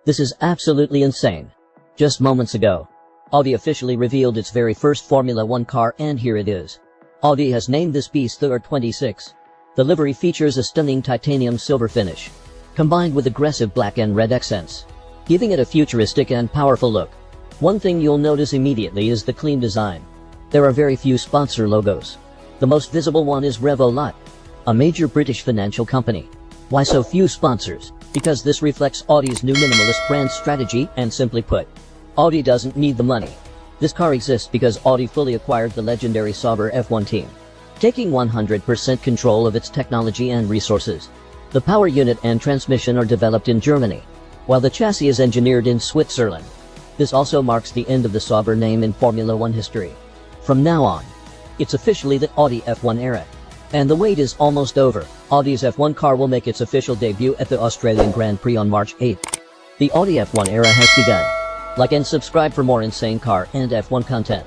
This is absolutely insane. Just moments ago, Audi officially revealed its very first Formula 1 car, and here it is. Audi has named this beast the R26. The livery features a stunning titanium silver finish, combined with aggressive black and red accents, giving it a futuristic and powerful look. One thing you'll notice immediately is the clean design. There are very few sponsor logos. The most visible one is Revolut, a major British financial company. Why so few sponsors? Because this reflects Audi's new minimalist brand strategy, and simply put, Audi doesn't need the money. This car exists because Audi fully acquired the legendary Sauber F1 team, taking 100% control of its technology and resources. The power unit and transmission are developed in Germany, while the chassis is engineered in Switzerland. This also marks the end of the Sauber name in Formula 1 history. From now on, it's officially the Audi F1 era. And the wait is almost over. Audi's F1 car will make its official debut at the Australian Grand Prix on March 8th. The Audi F1 era has begun. Like and subscribe for more insane car and F1 content.